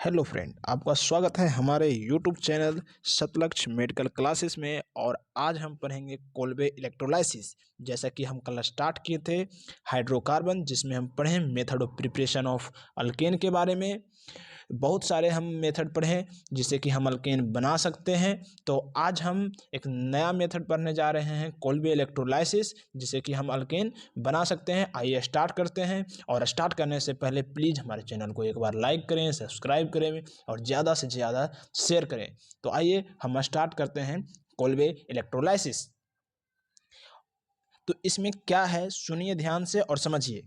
Hello friend, आपका स्वागत है हमारे यूट्यूब चैनल सतलक्ष्य मेडिकल क्लासेस में। और आज हम पढ़ेंगे कोल्बे इलेक्ट्रोलाइसिस। जैसा कि हम कल स्टार्ट किए थे हाइड्रोकार्बन, जिसमें हम पढ़े method of preparation of alkane के बारे में। बहुत सारे हम मेथड पढ़े जिससे कि हम अल्केन बना सकते हैं। तो आज हम एक नया मेथड पढ़ने जा रहे हैं, कोल्बे इलेक्ट्रोलाइसिस, जिससे कि हम अल्केन बना सकते हैं। आइए स्टार्ट करते हैं। और स्टार्ट करने से पहले प्लीज़ हमारे चैनल को एक बार लाइक करें, सब्सक्राइब करें और ज़्यादा से ज़्यादा शेयर करें। तो आइए हम स्टार्ट करते हैं कोल्बे इलेक्ट्रोलाइसिस। तो इसमें क्या है, सुनिए ध्यान से और समझिए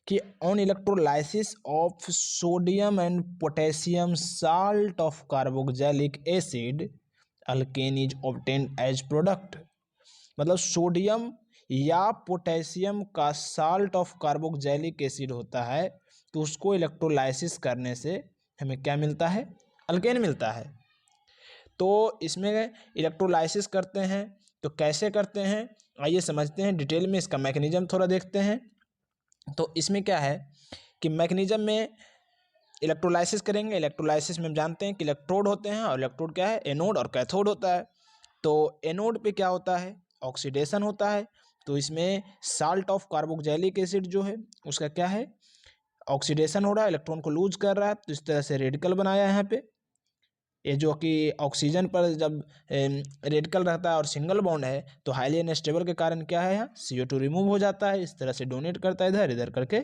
कि on electrolysis of sodium and potassium salt of carboxylic acid alkane is obtained as product. मतलब सोडियम या पोटेशियम का साल्ट ऑफ कार्बोक्सिलिक एसिड होता है, तो उसको इलेक्ट्रोलाइसिस करने से हमें क्या मिलता है? अल्केन मिलता है। तो इसमें इलेक्ट्रोलाइसिस करते हैं तो कैसे करते हैं, आइए समझते हैं डिटेल में। इसका मैकेनिज्म थोड़ा देखते हैं। तो इसमें क्या है कि मैकेनिज्म में इलेक्ट्रोलाइसिस करेंगे। इलेक्ट्रोलाइसिस में हम जानते हैं कि इलेक्ट्रोड होते हैं, और इलेक्ट्रोड क्या है? एनोड और कैथोड होता है। तो एनोड पे क्या होता है? ऑक्सीडेशन होता है। तो इसमें साल्ट ऑफ कार्बोक्सिलिक एसिड जो है उसका क्या है? ऑक्सीडेशन हो रहा है, इलेक्ट्रॉन को लूज कर रहा है। तो इस तरह से रेडिकल बनाया है यहाँ पे। ये जो कि ऑक्सीजन पर जब रेडिकल रहता है और सिंगल बॉन्ड है, तो हाईली अनस्टेबल के कारण क्या है, यहाँ CO2 रिमूव हो जाता है। इस तरह से डोनेट करता है, इधर इधर करके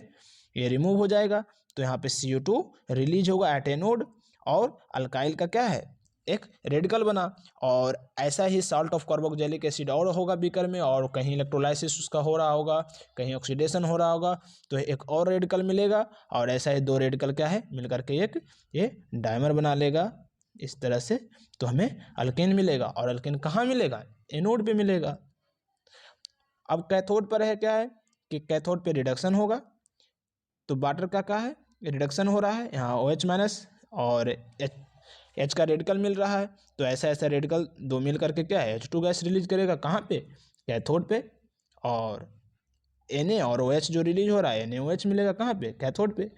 ये रिमूव हो जाएगा। तो यहाँ पे CO2 रिलीज होगा एट एनोड, और अल्काइल का क्या है? एक रेडिकल बना। और ऐसा ही साल्ट ऑफ कार्बोक्सिलिक एसिड और होगा बीकर में, और कहीं इलेक्ट्रोलाइसिस उसका हो रहा होगा, कहीं ऑक्सीडेशन हो रहा होगा, तो एक और रेडिकल मिलेगा। और ऐसा ही दो रेडिकल क्या है, मिलकर के एक ये डायमर बना लेगा इस तरह से। तो हमें अल्केन मिलेगा। और अल्केन कहाँ मिलेगा? एनोड पे मिलेगा। अब कैथोड पर है क्या है कि कैथोड पे रिडक्शन होगा। तो वाटर का क्या है? रिडक्शन हो रहा है, यहाँ OH माइनस और H का रेडिकल मिल रहा है। तो ऐसा ऐसा रेडिकल दो मिल करके क्या है, H2 गैस रिलीज करेगा। कहाँ पे? कैथोड पे। और Na और OH जो रिलीज हो रहा है, NaOH मिलेगा कहाँ पे? कैथोड पे।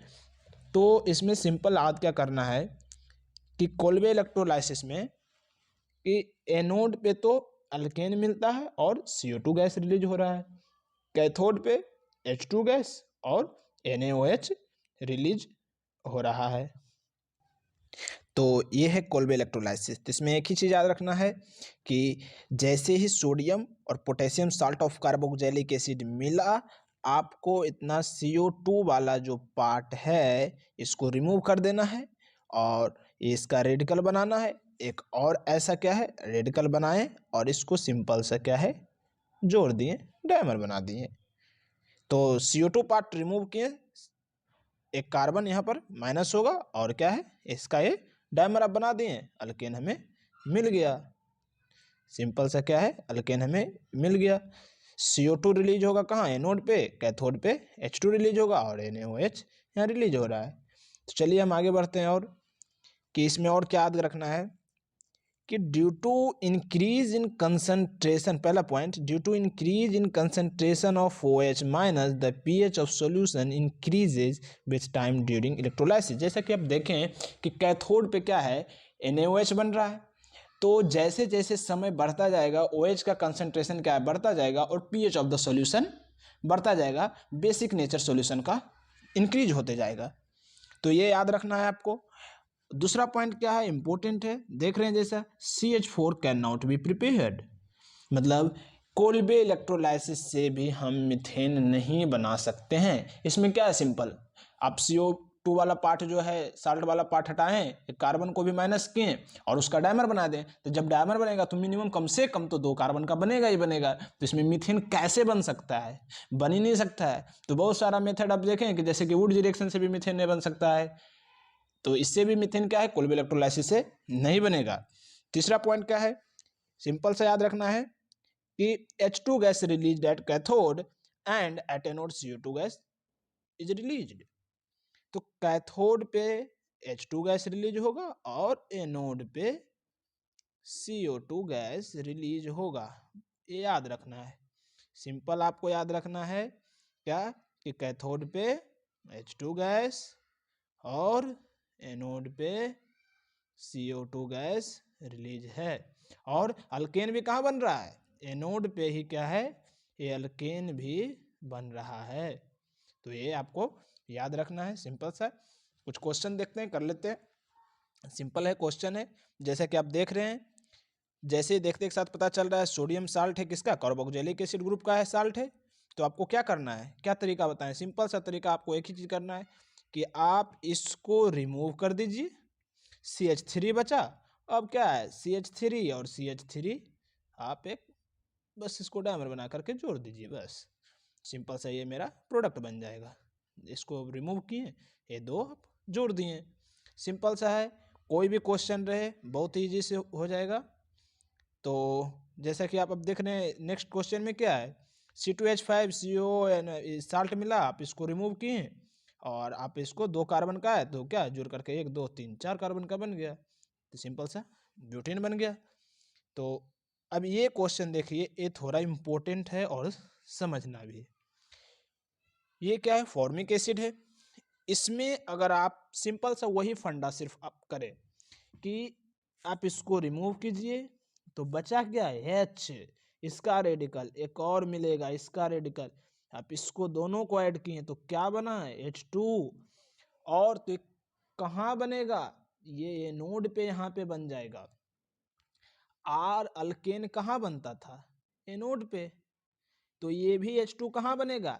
तो इसमें सिंपल आज क्या करना है कि कोल्बे इलेक्ट्रोलाइसिस में कि एनोड पे तो अल्केन मिलता है और CO2 गैस रिलीज हो रहा है, कैथोड पे H2 गैस और NaOH रिलीज हो रहा है। तो ये है कोल्बे इलेक्ट्रोलाइसिस। तो इसमें एक ही चीज़ याद रखना है कि जैसे ही सोडियम और potassium salt of carboxylic acid मिला, आपको इतना CO2 वाला जो पार्ट है इसको रिमूव कर देना है, और इसका रेडिकल बनाना है। एक और ऐसा क्या है, रेडिकल बनाए और इसको सिंपल सा क्या है, जोड़ दिए, डायमर बना दिए। तो CO2 पार्ट रिमूव किए, एक कार्बन यहाँ पर माइनस होगा, और क्या है, इसका ये डायमर आप बना दिए, अल्केन हमें मिल गया। सिंपल सा क्या है, अल्केन हमें मिल गया। CO2 रिलीज होगा कहाँ? एनोड पे। कैथोड पे H2 रिलीज होगा, और NaOH यहाँ रिलीज हो रहा है। तो चलिए हम आगे बढ़ते हैं। और कि इसमें और क्या याद रखना है कि due to increase in concentration, पहला point, due to increase in concentration of OH minus the pH of solution increases with time during electrolysis. जैसा कि आप देखें कि कैथोड पे क्या है, NaOH बन रहा है। तो जैसे जैसे समय बढ़ता जाएगा, OH का कंसंट्रेशन क्या है, बढ़ता जाएगा, और pH ऑफ द सॉल्यूशन बढ़ता जाएगा, बेसिक नेचर सॉल्यूशन का इंक्रीज होते जाएगा। तो ये याद रखना है आपको। दूसरा पॉइंट क्या है, इंपॉर्टेंट है, देख रहे हैं जैसा CH4 can not be prepared. मतलब कोल्बे इलेक्ट्रोलाइसिस से भी हम मीथेन नहीं बना सकते हैं। इसमें क्या है, सिंपल, आप CO2 वाला पार्ट जो है, साल्ट वाला पार्ट हटाएं, एक कार्बन को भी माइनस किए और उसका डायमर बना दें। तो जब डायमर बनेगा तो मिनिमम कम से कम तो 2 कार्बन का बनेगा ही बनेगा। तो इसमें मीथेन कैसे बन सकता है? बन ही नहीं सकता है। तो बहुत सारा मेथड आप देखें कि जैसे कि वुड रिएक्शन से भी मीथेन नहीं बन सकता है। तो इससे भी मीथेन क्या है, कोल्बे इलेक्ट्रोलाइसिस से नहीं बनेगा। तीसरा पॉइंट क्या है, सिंपल सा याद रखना है कि H2 gas release at cathode and at anode CO2 gas is released. तो कैथोड पे H2 गैस रिलीज होगा और एनोड पे CO2 गैस रिलीज होगा। ये याद रखना है। सिंपल आपको याद रखना है क्या कि कैथोड पे H2 गैस और एनोड पे CO2 गैस रिलीज है। और अल्केन भी कहाँ बन रहा है? एनोड पे ही क्या है? ये अल्केन भी बन रहा है। तो ये आपको याद रखना है, सिंपल सा। कुछ क्वेश्चन देखते हैं, कर लेते हैं। सिंपल है क्वेश्चन है, जैसे कि आप देख रहे हैं। जैसे ही देखते एक साथ पता चल रहा है सोडियम साल्ट है किसका? कार्बोक्सिलिक एसिड ग्रुप का है, साल्ट है। तो आपको क्या करना है, क्या तरीका बताएं? सिंपल सा तरीका, आपको एक ही चीज करना है कि आप इसको रिमूव कर दीजिए, CH3 बचा। अब क्या है, CH3 और CH3 आप एक बस इसको डायमर बना करके जोड़ दीजिए, बस सिंपल सा ये मेरा प्रोडक्ट बन जाएगा। इसको रिमूव किए, ये दो आप जोड़ दिए, सिंपल सा है। कोई भी क्वेश्चन रहे बहुत ईजी से हो जाएगा। तो जैसा कि आप अब देख रहे हैं, नेक्स्ट क्वेश्चन में क्या है, C2H5CO साल्ट मिला, आप इसको रिमूव किए और आप इसको 2 कार्बन का है तो क्या जोड़ करके 1 2 3 4 कार्बन का बन गया, तो सिंपल सा ब्यूटेन बन गया। तो अब ये क्वेश्चन देखिए, ये थोड़ा इम्पोर्टेंट है और समझना भी। ये क्या है, फॉर्मिक एसिड है। इसमें अगर आप सिंपल सा वही फंडा सिर्फ आप करें कि आप इसको रिमूव कीजिए तो बचा क्या है, H, इसका रेडिकल एक और मिलेगा, इसका रेडिकल, आप इसको दोनों को ऐड किए तो क्या बना है, H2। और तो कहाँ बनेगा, ये नोड पे यहाँ पे बन जाएगा। आर अल्केन कहाँ बनता था, एनोड पे, तो ये भी H2 कहाँ बनेगा,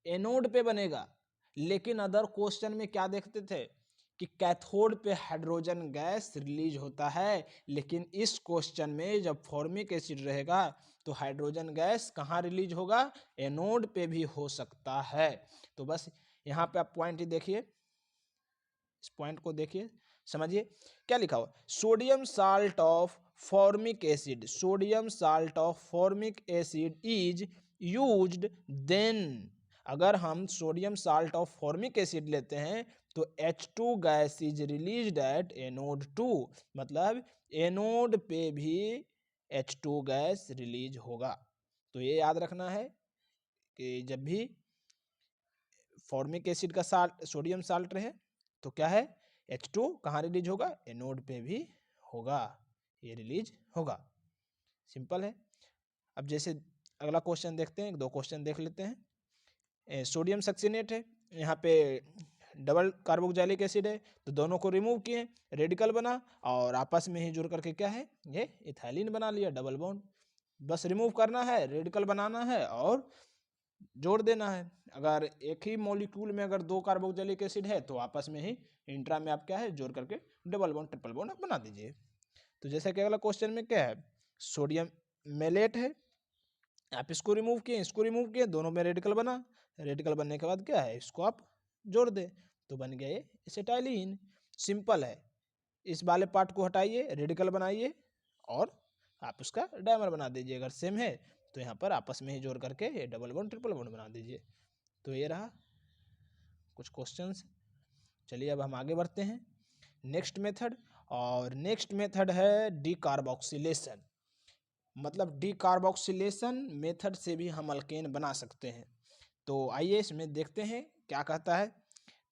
एनोड पे बनेगा। लेकिन अदर क्वेश्चन में क्या देखते थे कि कैथोड पे हाइड्रोजन गैस रिलीज होता है, लेकिन इस क्वेश्चन में जब फॉर्मिक एसिड रहेगा तो हाइड्रोजन गैस कहाँ रिलीज होगा, एनोड पे भी हो सकता है। तो बस यहाँ पे आप पॉइंट ही देखिए, इस पॉइंट को देखिए, समझिए क्या लिखा हुआ, sodium salt of formic acid, sodium salt of formic acid is used then. अगर हम sodium salt of formic acid लेते हैं तो H2 gas is released at anode 2, मतलब एनोड पे भी H2 गैस रिलीज होगा। तो ये याद रखना है कि जब भी फॉर्मिक एसिड का साल्ट सोडियम साल्ट रहे तो क्या है, H2 कहाँ रिलीज होगा, एनोड पे भी होगा, ये रिलीज होगा। सिंपल है। अब जैसे अगला क्वेश्चन देखते हैं, 2 क्वेश्चन देख लेते हैं। सोडियम सक्सिनेट है, यहाँ पे डबल कार्बोक्सिलिक एसिड है, तो दोनों को रिमूव किए, रेडिकल बना और आपस में ही जुड़ करके क्या है, ये इथाइलिन बना लिया, डबल बॉन्ड। बस रिमूव करना है, रेडिकल बनाना है और जोड़ देना है। अगर एक ही मॉलिक्यूल में अगर 2 कार्बोक्सिलिक एसिड है तो आपस में ही इंट्रा में आप क्या है जोड़ करके डबल बॉन्ड ट्रिपल बॉन्ड आप बना दीजिए। तो जैसा कि अगला क्वेश्चन में क्या है, सोडियम मेलेट है, आप इसको रिमूव किए, इसको रिमूव किए, दोनों में रेडिकल बना, रेडिकल बनने के बाद क्या है, इसको आप जोड़ दे तो बन गया ये एसिटाइलिन। सिंपल है। इस वाले पार्ट को हटाइए, रेडिकल बनाइए और आप उसका डायमर बना दीजिए। अगर सेम है तो यहाँ पर आपस में ही जोड़ करके ये डबल बॉन्ड ट्रिपल बॉन्ड बना दीजिए। तो ये रहा कुछ क्वेश्चंस। चलिए अब हम आगे बढ़ते हैं नेक्स्ट मेथड, और नेक्स्ट मेथड है डीकार्बोक्सिलेशन। मतलब डीकार्बोक्सिलेशन मेथड से भी हम अल्केन बना सकते हैं। तो आइए इसमें देखते हैं क्या कहता है।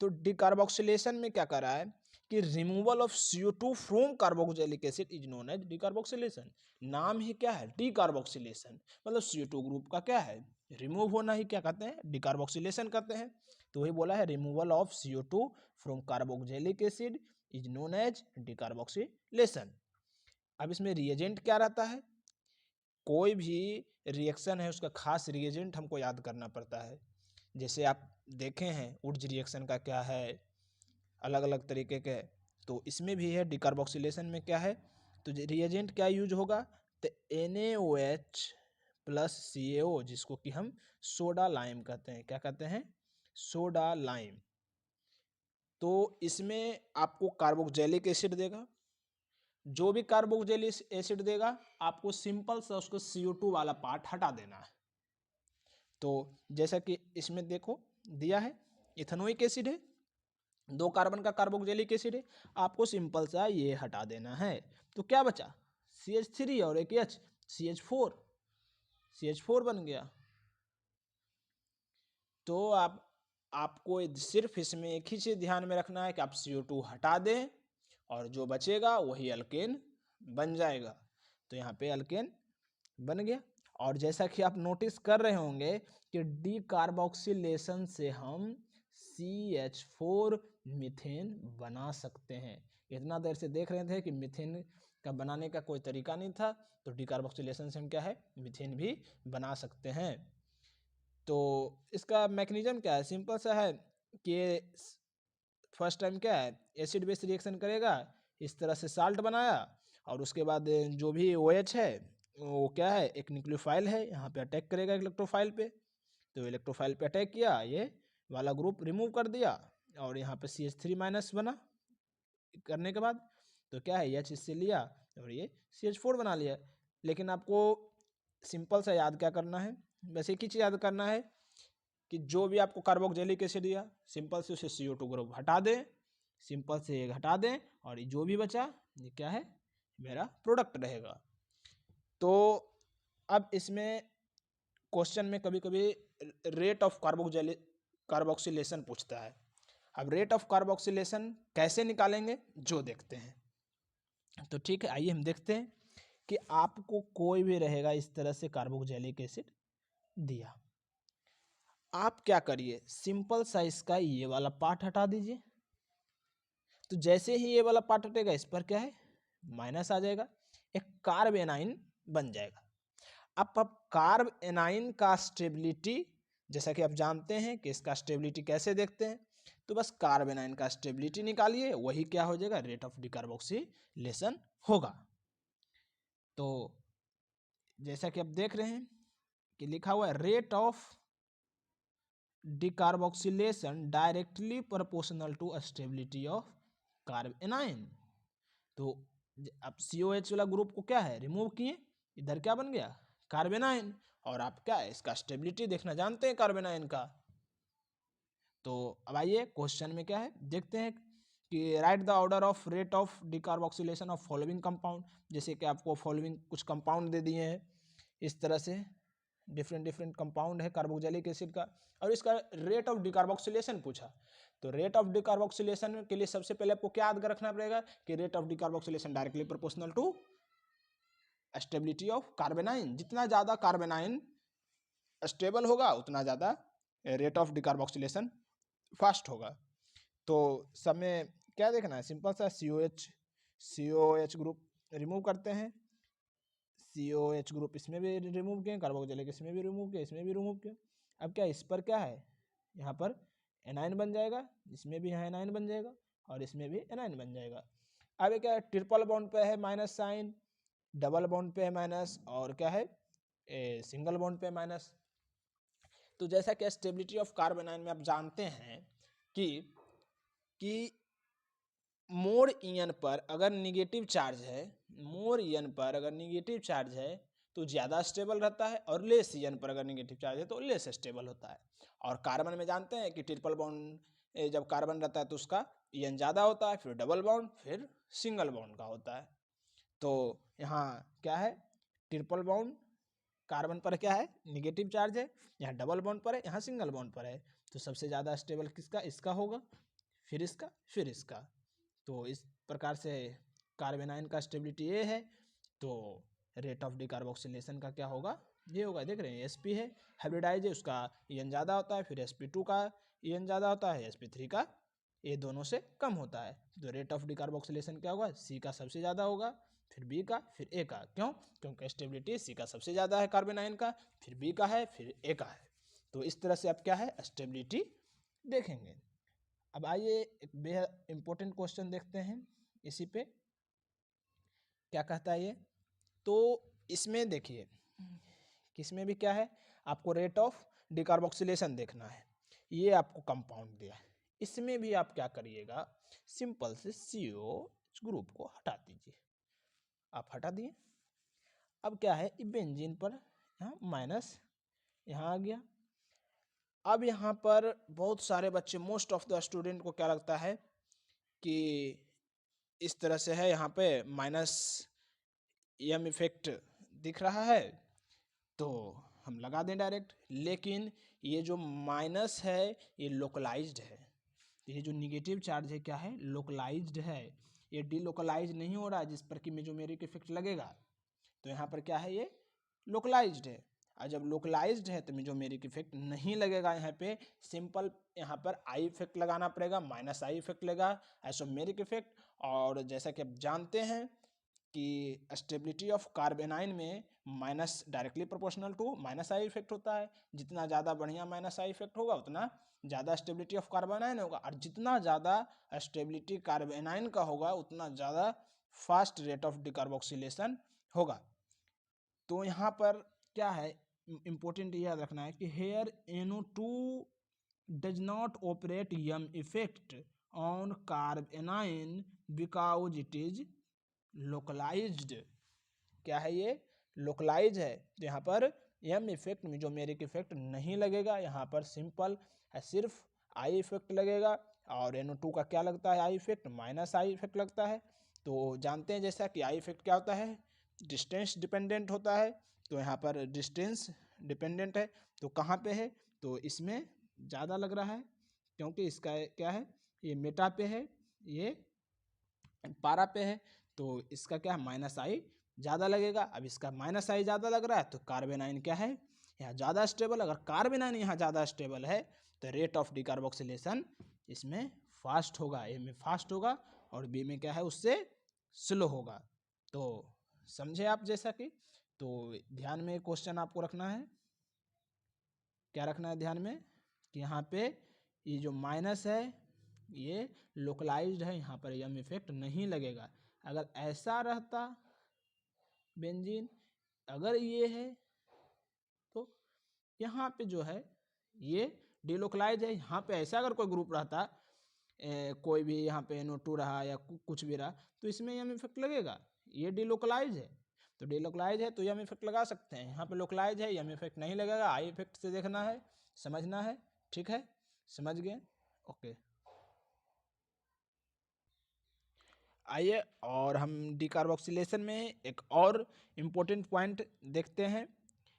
तो डीकार्बोक्सिलेशन में क्या कर रहा है कि removal of CO2 from carboxylic acid is known as decarboxylation. नाम ही क्या है, डीकार्बोक्सिलेशन, मतलब CO2 ग्रुप का क्या है, रिमूव होना ही क्या कहते हैं, डीकार्बोक्सिलेशन कहते हैं। तो वही बोला है, removal of CO2 from carboxylic acid is known as decarboxylation. अब इसमें रिएजेंट क्या रहता है, कोई भी रिएक्शन है उसका खास रिएजेंट हमको याद करना पड़ता है। जैसे आप देखे हैं वुड्स रिएक्शन का क्या है, अलग अलग तरीके के, तो इसमें भी है डिकार्बोक्सिलेशन में क्या है, तो रिएजेंट क्या यूज होगा, तो NaOH प्लस CaO, जिसको कि हम सोडा लाइम कहते हैं, क्या कहते हैं, सोडा लाइम। तो इसमें आपको कार्बोक्सिलिक एसिड देगा, जो भी कार्बोक्सिलिक एसिड देगा आपको सिंपल सा उसको CO2 वाला पार्ट हटा देना है। तो जैसा कि इसमें देखो दिया है, इथेनोइक एसिड है, 2 कार्बन का कार्बोक्सिलिक एसिड है, आपको सिंपल सा ये हटा देना है। तो क्या बचा, CH3 और एक H, CH4 बन गया। तो आप आपको सिर्फ इसमें एक ही चीज़ ध्यान में रखना है कि आप CO2 हटा दें और जो बचेगा वही अल्केन बन जाएगा। तो यहाँ पे अल्केन बन गया। और जैसा कि आप नोटिस कर रहे होंगे कि डीकार्बोक्सिलेशन से हम CH4 मीथेन बना सकते हैं। इतना देर से देख रहे थे कि मीथेन का बनाने का कोई तरीका नहीं था, तो डीकार्बोक्सिलेशन से हम क्या है, मीथेन भी बना सकते हैं। तो इसका मैकेनिज्म क्या है, सिंपल सा है कि फर्स्ट टाइम क्या है, एसिड बेस रिएक्शन करेगा, इस तरह से साल्ट बनाया और उसके बाद जो भी OH है वो क्या है, एक न्यूक्लियोफाइल है, यहाँ पे अटैक करेगा इलेक्ट्रोफाइल पे। तो इलेक्ट्रोफाइल पे अटैक किया, ये वाला ग्रुप रिमूव कर दिया और यहाँ पे CH3- बना। करने के बाद तो क्या है, H इससे लिया और ये CH4 बना लिया। लेकिन आपको सिंपल सा याद क्या करना है, बस एक ही चीज़ याद करना है कि जो भी आपको कार्बोक्सिलिक एसिड दिया, सिंपल से उसे CO2 ग्रुप हटा दें, सिंपल से हटा दें और जो भी बचा ये क्या है, मेरा प्रोडक्ट रहेगा। तो अब इसमें क्वेश्चन में कभी कभी रेट ऑफ कार्बोक्सिलेशन पूछता है। अब रेट ऑफ कार्बोक्सिलेशन कैसे निकालेंगे जो देखते हैं। तो ठीक है, आइए हम देखते हैं कि आपको कोई भी रहेगा इस तरह से कार्बोक्सिलिक एसिड दिया, आप क्या करिए, सिंपल सा इसका ये वाला पार्ट हटा दीजिए। तो जैसे ही ये वाला पार्ट हटेगा, इस पर क्या है, माइनस आ जाएगा, एक कार्ब एनाइन बन जाएगा। अब कार्ब एनाइन का स्टेबिलिटी, जैसा कि आप जानते हैं कि इसका स्टेबिलिटी कैसे देखते हैं, तो बस कार्ब एनाइन का स्टेबिलिटी निकालिए, वही क्या हो जाएगा, रेट ऑफ डिकार्बोक्सिलेशन होगा। तो जैसा कि आप देख रहे हैं कि लिखा हुआ है rate of decarboxylation directly proportional to stability of carbanion. तो अब COH वाला ग्रुप को क्या है, रिमूव किए, इधर क्या बन गया, कार्ब एनाइन। और आप क्या है, इसका स्टेबिलिटी देखना जानते हैं कार्ब एनाइन का। तो अब आइए क्वेश्चन में क्या है देखते हैं कि right the order of rate of decarboxylation of following compound. जैसे कि आपको फॉलोइंग कुछ कंपाउंड दे दिए हैं, इस तरह से डिफरेंट कंपाउंड है कार्बोक्सिलिक एसिड का, और इसका रेट ऑफ डिकार्बोक्सिलेशन पूछा। तो रेट ऑफ डिकार्बोक्सिलेशन के लिए सबसे पहले आपको क्या याद रखना पड़ेगा कि rate of decarboxylation directly proportional to stability of carbanion. जितना ज़्यादा कार्बेनाइन स्टेबल होगा उतना ज़्यादा रेट ऑफ डिकार्बोक्सिलेशन फास्ट होगा। तो सब में क्या देखना है, सिंपल सा COH ग्रुप रिमूव करते हैं, COH ग्रुप इसमें भी रिमूव किए, कार्बोक्सिलिक इसमें भी रिमूव किए, इसमें भी रिमूव किए। अब क्या इस पर क्या है, यहाँ पर एनाइन बन जाएगा, इसमें भी यहाँ एनाइन बन जाएगा और इसमें भी एनाइन बन जाएगा। अब क्या है, ट्रिपल बॉन्ड पे है माइनस साइन, डबल बॉन्ड पे है माइनस, और क्या है सिंगल बॉन्ड पे माइनस। तो जैसा कि स्टेबिलिटी ऑफ कार्ब एनाइन में आप जानते हैं कि मोर ईएन पर अगर निगेटिव चार्ज है, मोर ईएन पर अगर निगेटिव चार्ज है तो ज़्यादा स्टेबल रहता है, और लेस ईएन पर अगर निगेटिव चार्ज है तो लेस स्टेबल होता है। और कार्बन में जानते हैं कि ट्रिपल बॉन्ड जब कार्बन रहता है तो उसका ईएन ज़्यादा होता है, फिर डबल बॉन्ड, फिर सिंगल बॉन्ड का होता है। तो यहाँ क्या है, ट्रिपल बॉन्ड कार्बन पर क्या है, निगेटिव चार्ज है, यहाँ डबल बॉन्ड पर है, यहाँ सिंगल बॉन्ड पर है। तो सबसे ज़्यादा स्टेबल किसका, इसका होगा, फिर इसका, फिर इसका। तो इस प्रकार से कार्बेनाइन का स्टेबिलिटी ये है। तो रेट ऑफ डिकार्बोक्सिलेशन का क्या होगा, ये होगा। देख रहे हैं sp है, हाइब्रिडाइज है, उसका ईएन ज़्यादा होता है, फिर sp2 का ईएन ज़्यादा होता है, sp3 का ये दोनों से कम होता है। तो रेट ऑफ डिकार्बोक्सिलेशन क्या होगा, C का सबसे ज़्यादा होगा, फिर B का, फिर A का। क्यों, क्योंकि स्टेबिलिटी C का सबसे ज़्यादा है कार्बेनाइन का, फिर B का है, फिर A का है। तो इस तरह से आप क्या है, स्टेबिलिटी देखेंगे। अब आइए एक बेहद इम्पोर्टेंट क्वेश्चन देखते हैं इसी पे, क्या कहता है ये। तो इसमें देखिए, किसमें भी क्या है, आपको रेट ऑफ डिकार्बोक्सिलेशन देखना है, ये आपको कंपाउंड दिया है, इसमें भी आप क्या करिएगा, सिंपल से COH ग्रुप को हटा दीजिए। आप हटा दिए, अब क्या है, बेंजीन पर यहाँ माइनस यहाँ आ गया। अब यहाँ पर बहुत सारे बच्चे, मोस्ट ऑफ द स्टूडेंट को क्या लगता है कि इस तरह से है, यहाँ पे माइनस एम इफेक्ट दिख रहा है, तो हम लगा दें डायरेक्ट, लेकिन ये जो माइनस है ये लोकलाइज्ड है। ये जो निगेटिव चार्ज है क्या है, लोकलाइज्ड है, ये डीलोकलाइज नहीं हो रहा है जिस पर कि मेसोमेरिक इफेक्ट लगेगा। तो यहाँ पर क्या है, ये लोकलाइज्ड है, और जब लोकलाइज्ड है तो मेसोमेरिक इफेक्ट नहीं लगेगा। यहाँ पे सिंपल यहाँ पर आई इफेक्ट लगाना पड़ेगा, माइनस आई इफेक्ट लगेगा, आइसोमेरिक इफेक्ट। और जैसा कि आप जानते हैं कि स्टेबिलिटी ऑफ कार्बेनाइन में minus directly proportional to minus I effect होता है। जितना ज़्यादा बढ़िया माइनस आई इफेक्ट होगा उतना ज़्यादा स्टेबिलिटी ऑफ कार्बेनाइन होगा, और जितना ज़्यादा स्टेबिलिटी कार्बेनाइन का होगा उतना ज़्यादा फास्ट रेट ऑफ डिकार्बोक्सिलेशन होगा। तो यहाँ पर क्या है, इम्पोर्टेंट याद रखना है कि here NO2 does not operate M effect on carbanion because it is localised. क्या है, ये लोकलाइज है, तो यहाँ पर यम इफेक्ट मेसोमेरिक इफेक्ट नहीं लगेगा। यहाँ पर सिंपल है, सिर्फ आई इफेक्ट लगेगा। और NO2 का क्या लगता है, I effect, minus I effect लगता है। तो जानते हैं जैसा कि आई इफेक्ट क्या होता है, डिस्टेंस डिपेंडेंट होता है। तो यहाँ पर डिस्टेंस डिपेंडेंट है, तो कहाँ पे है, तो इसमें ज़्यादा लग रहा है क्योंकि इसका क्या है, ये मेटा पे है, ये पारा पे है, तो इसका क्या है, माइनस आई ज़्यादा लगेगा। अब इसका माइनस आई ज़्यादा लग रहा है तो कार्बेनाइन क्या है, यहाँ ज़्यादा स्टेबल। अगर कार्बेनाइन यहाँ ज़्यादा स्टेबल है तो रेट ऑफ डिकार्बोक्सिलेशन इसमें फास्ट होगा, ए में फास्ट होगा और बी में क्या है, उससे स्लो होगा। तो समझे आप जैसा कि, तो ध्यान में क्वेश्चन आपको रखना है, क्या रखना है ध्यान में, कि यहाँ पे ये जो माइनस है ये लोकलाइज्ड है, यहाँ पर यम इफेक्ट नहीं लगेगा। अगर ऐसा रहता बेंजीन, अगर ये है तो यहाँ पे जो है ये डिलोकलाइज है। यहाँ पे ऐसा अगर कोई ग्रुप रहता, कोई भी यहाँ पे NO2 रहा या कुछ भी रहा, तो इसमें यम इफेक्ट लगेगा। ये डिलोकलाइज है, तो डिलोकलाइज है तो यम इफेक्ट लगा सकते हैं। यहाँ पे लोकलाइज है, यम इफेक्ट नहीं लगेगा। आई इफेक्ट से देखना है, समझना है, ठीक है, समझ गए, ओके। आइए और हम डिकार्बोक्सिलेशन में एक और इम्पोर्टेंट पॉइंट देखते हैं,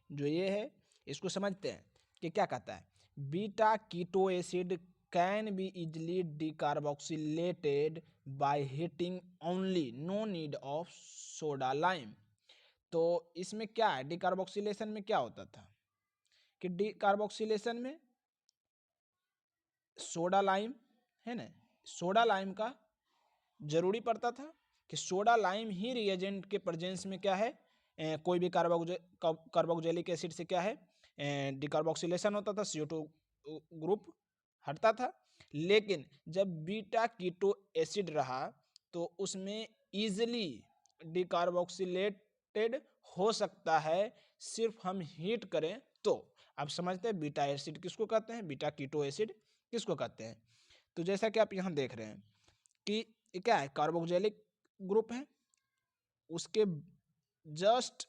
जो ये है, इसको समझते हैं कि क्या कहता है। Beta keto acid can be easily decarboxylated by heating only, no need of soda lime. तो इसमें क्या है, डिकार्बोक्सिलेशन में क्या होता था कि डिकार्बोक्सिलेशन में सोडा लाइम है ना, सोडा लाइम का जरूरी पड़ता था कि सोडा लाइम ही रिएजेंट के प्रेजेंस में क्या है, कोई भी कार्बोक्सिलिक एसिड से क्या है, डिकार्बोक्सिलेशन होता था, CO2 ग्रुप हटता था। लेकिन जब बीटा कीटो एसिड रहा तो उसमें इजीली डिकार्बोक्सिलेटेड हो सकता है, सिर्फ हम हीट करें तो। आप समझते हैं बीटा एसिड किसको कहते हैं, बीटा कीटो एसिड किसको कहते हैं। तो जैसा कि आप यहाँ देख रहे हैं कि क्या है, कार्बोक्सिलिक ग्रुप है, उसके जस्ट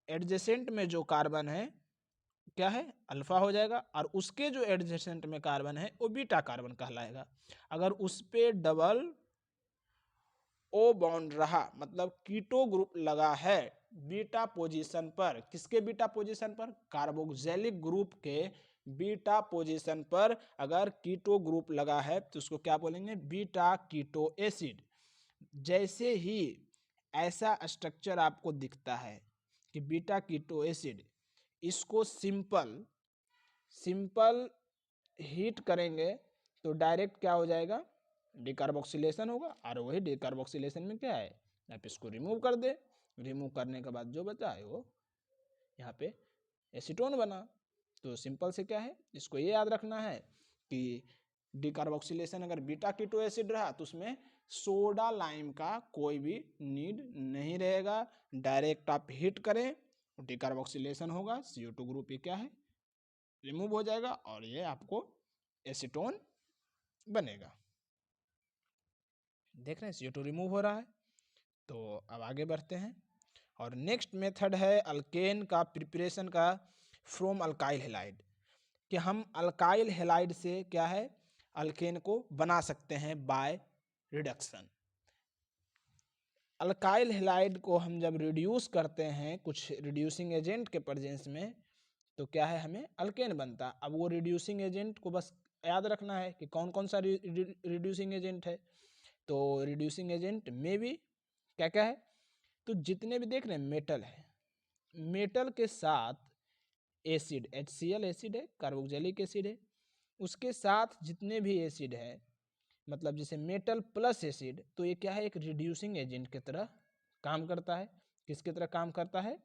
एडजेसेंट में जो कार्बन है क्या है, अल्फा हो जाएगा, और उसके जो एडजेसेंट में कार्बन है वो बीटा कार्बन कहलाएगा। अगर उस पे डबल ओ बॉन्ड रहा, मतलब कीटो ग्रुप लगा है बीटा पोजीशन पर, किसके बीटा पोजीशन पर, कार्बोक्सिलिक ग्रुप के बीटा पोजीशन पर अगर कीटो ग्रुप लगा है तो उसको क्या बोलेंगे, बीटा कीटो एसिड। जैसे ही ऐसा स्ट्रक्चर आपको दिखता है कि बीटा कीटो एसिड, इसको सिंपल हीट करेंगे तो डायरेक्ट क्या हो जाएगा, डिकार्बोक्सिलेशन होगा। और वही डिकार्बोक्सिलेशन में क्या है, आप इसको रिमूव कर दे, रिमूव करने के बाद जो बचा है वो यहाँ पे एसीटोन बना। तो सिंपल से क्या है, इसको ये याद रखना है कि डिकार्बोक्सिलेशन अगर बीटा कीटो एसिड रहा तो उसमें सोडा लाइम का कोई भी नीड नहीं रहेगा। डायरेक्ट आप हीट करें, डिकार्बोक्सिलेशन होगा, CO2 ग्रुप ये क्या है, रिमूव हो जाएगा और ये आपको एसीटोन बनेगा। देख रहे हैं CO2 रिमूव हो रहा है। तो अब आगे बढ़ते हैं, और नेक्स्ट मेथड है अल्केन का प्रिपरेशन का फ्रॉम अल्काइल हैलाइड, कि हम अल्काइल हैलाइड से क्या है, अल्केन को बना सकते हैं बाय रिडक्शन। अल्काइल हैलाइड को हम जब रिड्यूस करते हैं कुछ रिड्यूसिंग एजेंट के प्रेजेंस में, तो क्या है, हमें अल्केन बनता। अब वो रिड्यूसिंग एजेंट को बस याद रखना है कि कौन कौन सा रिड्यूसिंग एजेंट है। तो रिड्यूसिंग एजेंट में भी क्या क्या है, तो जितने भी देख रहे हैं मेटल है, मेटल के साथ एसिड HCl एसिड है, कार्बोक्सिलिक एसिड है, उसके साथ जितने भी एसिड है, मतलब जैसे मेटल प्लस एसिड, तो ये क्या है, एक रिड्यूसिंग एजेंट की तरह काम करता है। किसकी तरह काम करता है,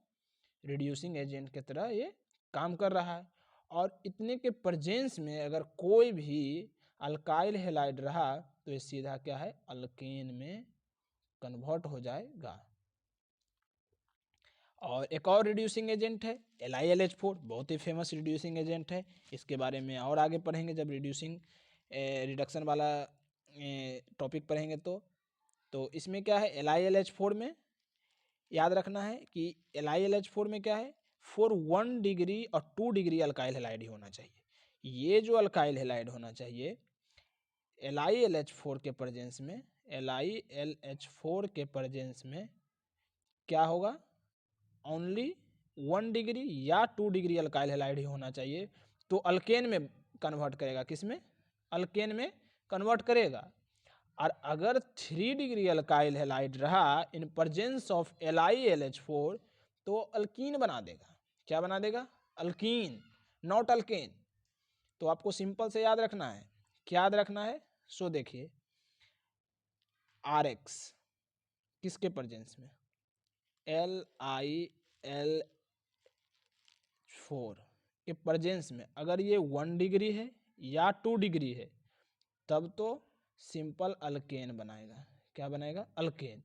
रिड्यूसिंग एजेंट की तरह ये काम कर रहा है। और इतने के प्रेजेंस में अगर कोई भी अल्काइल हैलाइड रहा तो ये सीधा क्या है, अल्केन में कन्वर्ट हो जाएगा। और एक और रिड्यूसिंग एजेंट है LiLH4, बहुत ही फेमस रिड्यूसिंग एजेंट है। इसके बारे में और आगे पढ़ेंगे जब रिडक्शन वाला टॉपिक पढ़ेंगे। तो इसमें क्या है, LiLH4 में याद रखना है कि LiLH4 में क्या है, फॉर 1 डिग्री और 2 डिग्री अल्काइल हैलाइड ही होना चाहिए। ये जो अल्काइल हैलाइड होना चाहिए LiLH4 के प्रेजेंस में, LiLH4 के प्रेजेंस में क्या होगा, ओनली 1 डिग्री या 2 डिग्री अल्काइल हैलाइड ही होना चाहिए। तो अल्केन में कन्वर्ट करेगा, किस में, अल्केन में कन्वर्ट करेगा। और अगर 3 डिग्री अल्काइल हैलाइड रहा इन प्रेजेंस ऑफ LiLH4 तो अल्कीन बना देगा। क्या बना देगा, अल्कीन, नॉट अल्केन। तो आपको सिंपल से याद रखना है, क्या याद रखना है, सो देखिए RX किसके प्रेजेंस में, LiL4 के प्रेजेंस में अगर ये 1 डिग्री है या 2 डिग्री है तब तो सिंपल अल्केन बनाएगा। क्या बनाएगा, अल्केन।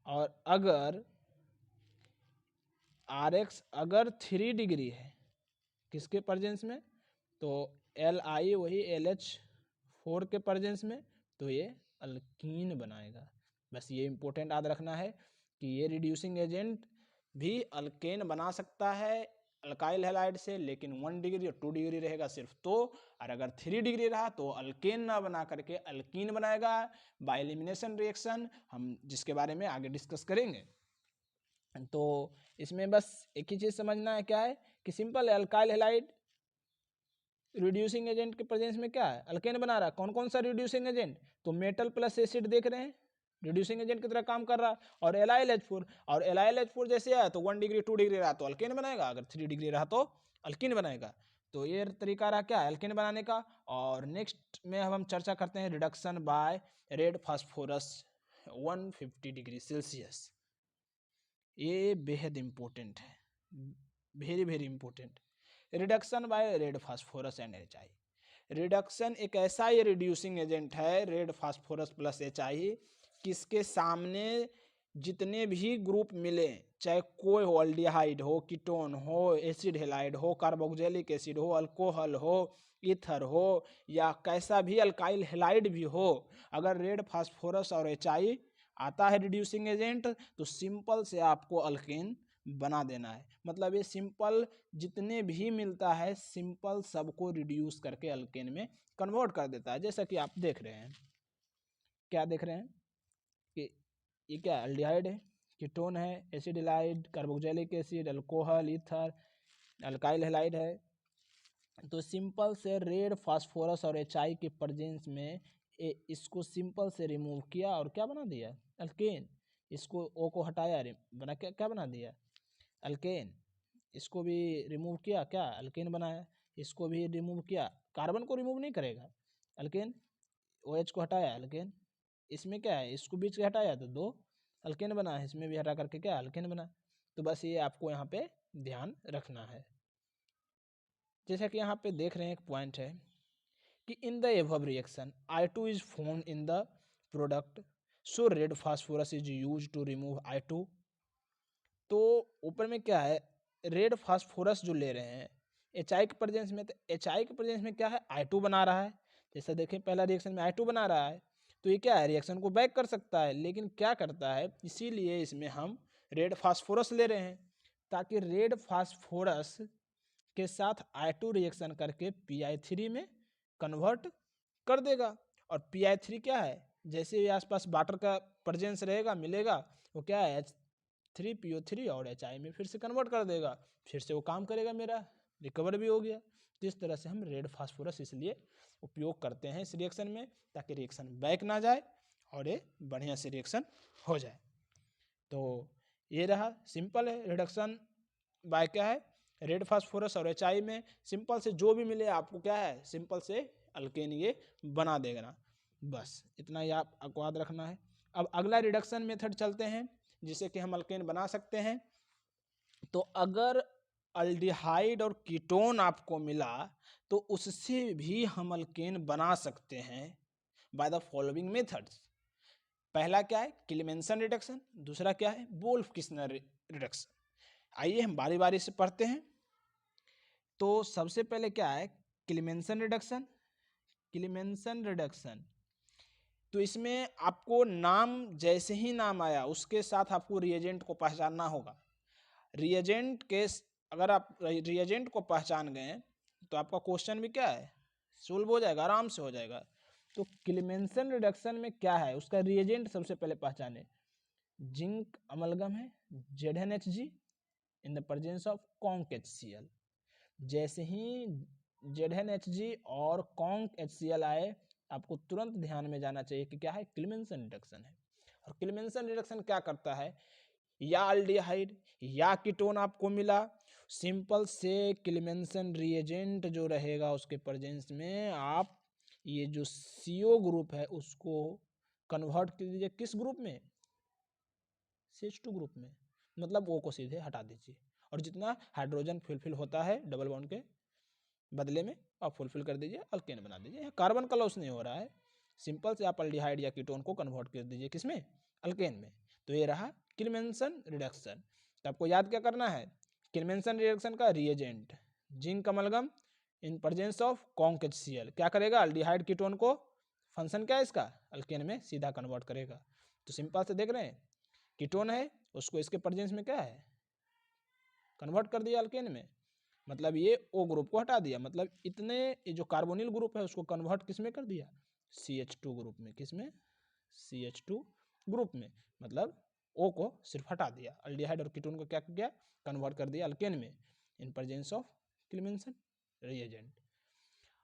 और अगर RX अगर 3 डिग्री है किसके प्रेजेंस में, तो Li वही LH4 के प्रेजेंस में, तो ये अल्कीन बनाएगा। बस ये इंपॉर्टेंट याद रखना है कि ये रिड्यूसिंग एजेंट भी अल्केन बना सकता है अल्काइल हैलाइड से, लेकिन 1 डिग्री और 2 डिग्री रहेगा सिर्फ तो। और अगर 3 डिग्री रहा तो अल्केन ना बना करके अल्कीन बनाएगा बाय एलिमिनेशन रिएक्शन, हम जिसके बारे में आगे डिस्कस करेंगे। तो इसमें बस एक ही चीज़ समझना है, क्या है कि simple alkyl halide reducing agent के प्रेजेंस में क्या है, अल्केन बना रहा है। कौन कौन सा रिड्यूसिंग एजेंट, तो मेटल प्लस एसिड देख रहे हैं, रिड्यूसिंग एजेंट की तरह काम कर रहा है। और LiLH4, और LiLH4 जैसे आया तो 1 डिग्री 2 डिग्री रहा तो अल्केन बनाएगा, अगर 3 डिग्री रहा तो अल्कीन बनाएगा। तो ये तरीका रहा क्या है, अल्केन बनाने का। और नेक्स्ट में हम चर्चा करते हैं reduction by red phosphorus 150 degree Celsius. ये बेहद इंपॉर्टेंट है, very very important. Reduction by red phosphorus and HI। Reduction एक ऐसा ये रिड्यूसिंग एजेंट है, रेड फास्फोरस प्लस HI, किसके सामने जितने भी ग्रुप मिले, चाहे कोई हो, अल्डिहाइड हो, कीटोन हो, एसिड हैलाइड हो, कार्बोक्सिलिक एसिड हो, अल्कोहल हो, ईथर हो, या कैसा भी अल्काइल हैलाइड भी हो, अगर रेड फास्फोरस और HI आता है रिड्यूसिंग एजेंट तो सिंपल से आपको अल्केन बना देना है। मतलब ये सिंपल जितने भी मिलता है सिंपल सबको रिड्यूस करके अल्केन में कन्वर्ट कर देता है। जैसा कि आप देख रहे हैं, क्या देख रहे हैं कि ये क्या अल्डिहाइड है, कीटोन है, acid halide, carboxylic acid, alcohol, ether, alkyl halide है। तो सिंपल से रेड फास्फोरस और HI के प्रेजेंस में इसको सिंपल से रिमूव किया और क्या बना दिया, अल्केन। इसको O को हटाया, बना क्या बना दिया, अल्केन। इसको भी रिमूव किया, क्या अल्केन बनाया। इसको भी रिमूव किया, कार्बन को रिमूव नहीं करेगा, अल्केन। OH को हटाया, अल्केन। इसमें क्या है, इसको बीच से हटाया तो 2 अल्केन बना है, इसमें भी हटा करके क्या अल्केन बना। तो बस ये आपको यहाँ पे ध्यान रखना है। जैसा कि यहाँ पे देख रहे हैं, एक पॉइंट है कि in the above reaction I2 is found in the product, so red phosphorus is use to remove I2। तो ऊपर में क्या है, रेड फास्फोरस जो ले रहे हैं HI के प्रेजेंस में, तो HI के प्रेजेंस में क्या है, I2 बना रहा है। जैसा देखें पहला रिएक्शन में I2 बना रहा है, तो ये क्या है, रिएक्शन को बैक कर सकता है, लेकिन क्या करता है, इसीलिए इसमें हम रेड फास्फोरस ले रहे हैं, ताकि रेड फास्फोरस के साथ I2 रिएक्शन करके Pi3 में कन्वर्ट कर देगा। और Pi3 क्या है, जैसे ही आसपास वाटर का प्रेजेंस रहेगा मिलेगा, वो क्या है H3PO3 और HI में फिर से कन्वर्ट कर देगा, फिर से वो काम करेगा मेरा रिकवर भी हो गया। तो इस तरह से हम रेड फास्फोरस इसलिए उपयोग करते हैं इस रिएक्शन में, ताकि रिएक्शन बैक ना जाए और ये बढ़िया से रिएक्शन हो जाए। तो ये रहा, सिंपल है रिडक्शन बाय क्या है, रेड फास्फोरस और HI में सिंपल से जो भी मिले आपको क्या है, सिंपल से अल्केन ये बना देगा। बस इतना ही आपको याद रखना है। अब अगला रिडक्शन मेथड चलते हैं जिससे कि हम अल्केन बना सकते हैं। तो अगर अल्डिहाइड और कीटोन आपको मिला तो उससे भी हम अल्केन बना सकते हैं बाय द फॉलोइंग मेथड्स। पहला क्या है, क्लेमेंसन रिडक्शन, दूसरा क्या है, वोल्फ-किस्नर रिडक्शन। आइए हम बारी बारी से पढ़ते हैं। तो सबसे पहले क्या है, क्लेमेंसन रिडक्शन। क्लेमेंसन रिडक्शन तो इसमें आपको नाम जैसे ही नाम आया उसके साथ आपको रिएजेंट को पहचानना होगा। रिएजेंट के अगर आप रिएजेंट को पहचान गए तो आपका क्वेश्चन भी क्या है, सोल्व हो जाएगा, आराम से हो जाएगा। तो क्लेमेंसन रिडक्शन में क्या है, उसका रिएजेंट सबसे पहले पहचाने। जिंक अमलगम है ZnHg in the presence of conc HCl। जैसे ही ZnHg और कॉन्क HCl आए आपको तुरंत ध्यान में जाना चाहिए कि क्या है, क्लेमेंसन रिडक्शन है। और क्लेमेंसन रिडक्शन क्या करता है, या अल्डिहाइड या कीटोन आपको मिला, सिंपल से क्लेमेंसन रिएजेंट जो रहेगा उसके प्रेजेंस में आप ये जो CO ग्रुप है उसको कन्वर्ट कर दीजिए किस ग्रुप में, CH2 ग्रुप में, मतलब O को सीधे हटा दीजिए और जितना हाइड्रोजन फुलफिल होता है डबल बॉन्ड के बदले में आप फुलफिल कर दीजिए, अल्केन बना दीजिए। कार्बन का लॉस नहीं हो रहा है, सिंपल से आप अल्डिहाइड या कीटोन को कन्वर्ट कर दीजिए किसमें, अल्केन में। तो ये रहा क्लेमेंसन रिडक्शन। तो आपको याद क्या करना है, क्लेमेंसन रिडक्शन का reagent zinc amalgam in presence of conc HCl क्या करेगा, अल्डिहाइड कीटोन को फंक्शन क्या है इसका, अल्केन में सीधा कन्वर्ट करेगा। तो सिंपल से देख रहे हैं, कीटोन है उसको इसके प्रेजेंस में क्या है, कन्वर्ट कर दिया अल्केन में, मतलब ये O ग्रुप को हटा दिया, मतलब इतने ये जो कार्बोनिल ग्रुप है उसको कन्वर्ट किस में कर दिया, CH2 ग्रुप में। किस में, CH2 ग्रुप में, मतलब O को सिर्फ हटा दिया, अल्डिहाइड और कीटोन को क्या किया, कन्वर्ट कर दिया अल्केन में in presence of Clemmensen reagent.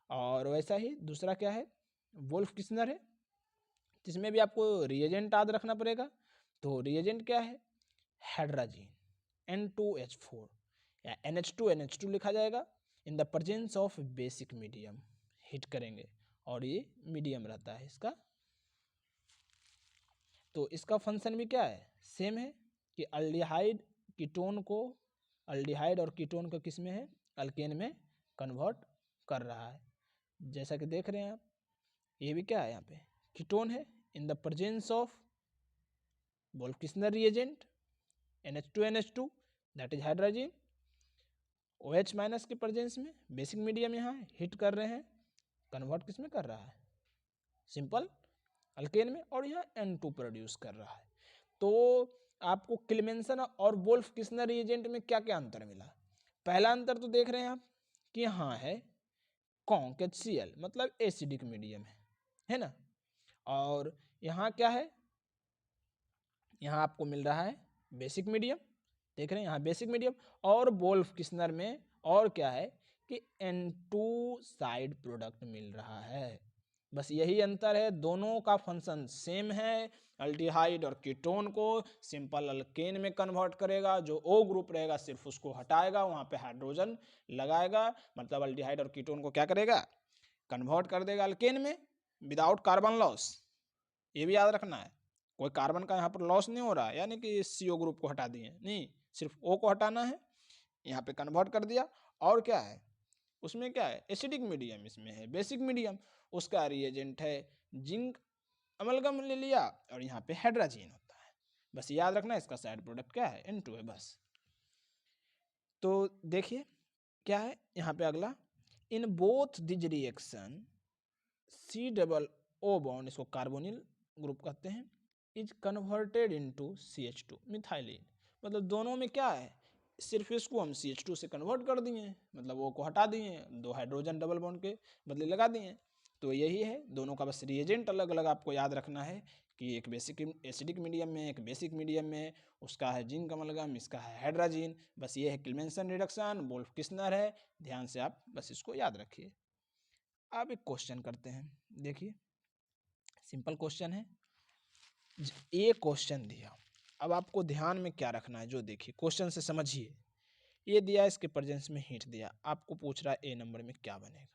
और वैसा ही दूसरा क्या है, वोल्फ-किस्नर है, जिसमें भी आपको रिएजेंट याद रखना पड़ेगा। तो रिएजेंट क्या है, हाइड्रोजन N2H4 या NH2 लिखा जाएगा in the presence of basic medium, hit करेंगे और ये मीडियम रहता है इसका। तो इसका फंक्शन भी क्या है, सेम है कि अल्डिहाइड और कीटोन को किस में है, अल्केन में कन्वर्ट कर रहा है। जैसा कि देख रहे हैं आप, ये भी क्या है, यहाँ पे कीटोन है in the presence of वोल्फ-किस्नर reagent NH2 that is hydrogen, OH minus के प्रेजेंस में बेसिक मीडियम यहाँ हिट कर रहे हैं, कन्वर्ट किस में कर रहा है, सिंपल अल्केन में, और यहाँ N2 प्रोड्यूस कर रहा है। तो आपको क्लेमेंसन और वोल्फ-किस्नर रिएजेंट में क्या क्या अंतर मिला। पहला अंतर तो देख रहे हैं आप कि यहाँ है कॉन्क HCl, मतलब एसिडिक मीडियम है ना, और यहाँ क्या है, यहाँ आपको मिल रहा है बेसिक मीडियम, देख रहे हैं यहाँ बेसिक मीडियम। और वोल्फ-किस्नर में और क्या है कि N2 साइड प्रोडक्ट मिल रहा है, बस यही अंतर है, दोनों का फंक्शन सेम है। अल्डिहाइड और कीटोन को सिंपल अल्केन में कन्वर्ट करेगा, जो O ग्रुप रहेगा सिर्फ उसको हटाएगा, वहाँ पे हाइड्रोजन लगाएगा, मतलब अल्डिहाइड और कीटोन को क्या करेगा, कन्वर्ट कर देगा अल्केन में विदाउट कार्बन लॉस। ये भी याद रखना है, कोई कार्बन का यहाँ पर लॉस नहीं हो रहा है, यानी कि CO ग्रुप को हटा दिए नहीं, सिर्फ O को हटाना है, यहाँ पे कन्वर्ट कर दिया। और क्या है उसमें, क्या है एसिडिक मीडियम, इसमें है बेसिक मीडियम, उसका रिएजेंट है जिंक अमलगम ले लिया और यहाँ पे हाइड्रोजन होता है, बस याद रखना इसका साइड प्रोडक्ट क्या है, N2 है बस। तो देखिए क्या है यहाँ पे अगला, in both these reaction C+O bond, इसको कार्बोनिल ग्रुप कहते हैं, is converted into CH2 methylene, मतलब दोनों में क्या है, सिर्फ इसको हम CH2 से कन्वर्ट कर दिए, मतलब वो को हटा दिए, 2 हाइड्रोजन डबल बॉन्ड के बदले लगा दिए। तो यही है, दोनों का बस रिएजेंट अलग अलग आपको याद रखना है कि एक बेसिक एसिडिक मीडियम में, एक बेसिक मीडियम में, उसका है जिंक अमलगम, इसका है हाइड्राजीन। बस ये है क्लेमेंसन रिडक्शन, वोल्फ किस्नर है। ध्यान से आप बस इसको याद रखिए। अब एक क्वेश्चन करते हैं, देखिए सिंपल क्वेश्चन है, एक क्वेश्चन दिया। अब आपको ध्यान में क्या रखना है, जो देखिए क्वेश्चन से समझिए। ये दिया, इसके प्रेजेंस में हीट दिया, आपको पूछ रहा है ए नंबर में क्या बनेगा।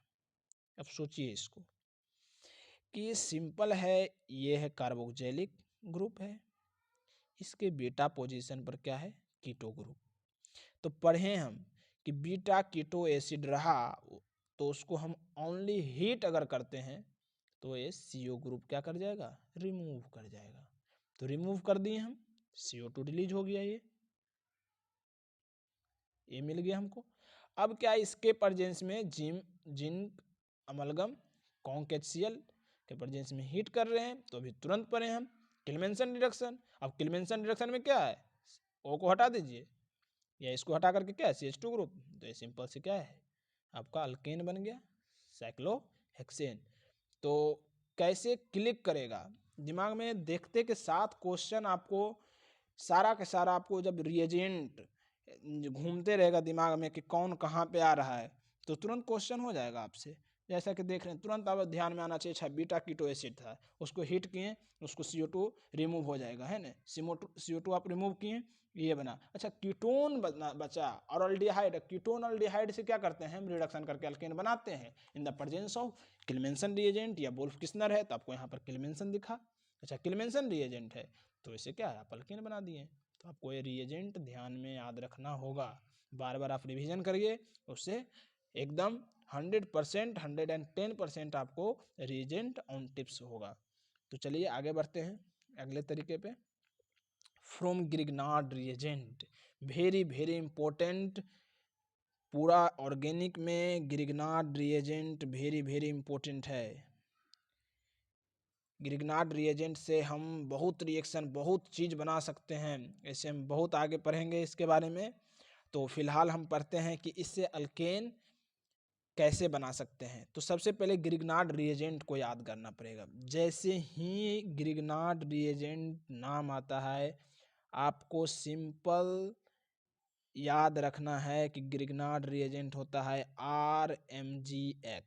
अब सोचिए इसको कि सिंपल है, ये है कार्बोक्सिलिक ग्रुप है, इसके बीटा पोजीशन पर क्या है, कीटो ग्रुप। तो पढ़े हम कि बीटा कीटो एसिड रहा तो उसको हम ओनली हीट अगर करते हैं तो ये CO ग्रुप क्या कर जाएगा, रिमूव कर जाएगा। तो रिमूव कर दिए हम, CO2 रिलीज हो गया, ये मिल गया हमको। अब क्या इसके प्रेजेंस में जिंक अमलगम कॉन्क HCl के प्रेजेंस में हीट कर रहे हैं, तो अभी तुरंत पढ़े हम क्लेमेंसन रिडक्शन। अब क्लेमेंसन रिडक्शन में क्या है, O को हटा दीजिए या इसको हटा करके क्या है CH2 ग्रुप, तो ये सिंपल से क्या है आपका अल्केन बन गया, साइक्लोहेक्सेन। तो कैसे क्लिक करेगा दिमाग में, देखते के साथ क्वेश्चन आपको सारा के सारा, आपको जब रिएजेंट घूमते रहेगा दिमाग में कि कौन कहाँ पे आ रहा है, तो तुरंत क्वेश्चन हो जाएगा आपसे। जैसा कि देख रहे हैं, तुरंत अब ध्यान में आना चाहिए, अच्छा बीटा कीटो एसिड था, उसको हीट किए, उसको CO2 रिमूव हो जाएगा, है ना, CO2 आप रिमूव किए, ये बना। अच्छा कीटोन बचा और अल्डिहाइड, कीटोन अल्डिहाइड से क्या करते हैं हम, रिडक्शन करके अल्केन बनाते हैं in the presence of Clemmensen reagent या वोल्फ किस्नर है, तो आपको यहाँ पर क्लेमेंसन दिखा। अच्छा क्लेमेंसन रिएजेंट है तो इसे क्या है आप अल्केन बना दिए। तो आपको ये रिएजेंट ध्यान में याद रखना होगा, बार बार आप रिवीजन करिए, उससे एकदम 100%, 110% आपको रिएजेंट ऑन टिप्स होगा। तो चलिए आगे बढ़ते हैं अगले तरीके पे। From Grignard reagent, very very important, पूरा ऑर्गेनिक में Grignard reagent very very important है। ग्रिग्नार्ड रिएजेंट से हम बहुत रिएक्शन, बहुत चीज़ बना सकते हैं, ऐसे हम बहुत आगे पढ़ेंगे इसके बारे में। तो फिलहाल हम पढ़ते हैं कि इससे अल्केन कैसे बना सकते हैं। तो सबसे पहले ग्रिग्नार्ड रिएजेंट को याद करना पड़ेगा। जैसे ही ग्रिग्नार्ड रिएजेंट नाम आता है, आपको सिंपल याद रखना है कि ग्रिग्नार्ड रिएजेंट होता है RMgX।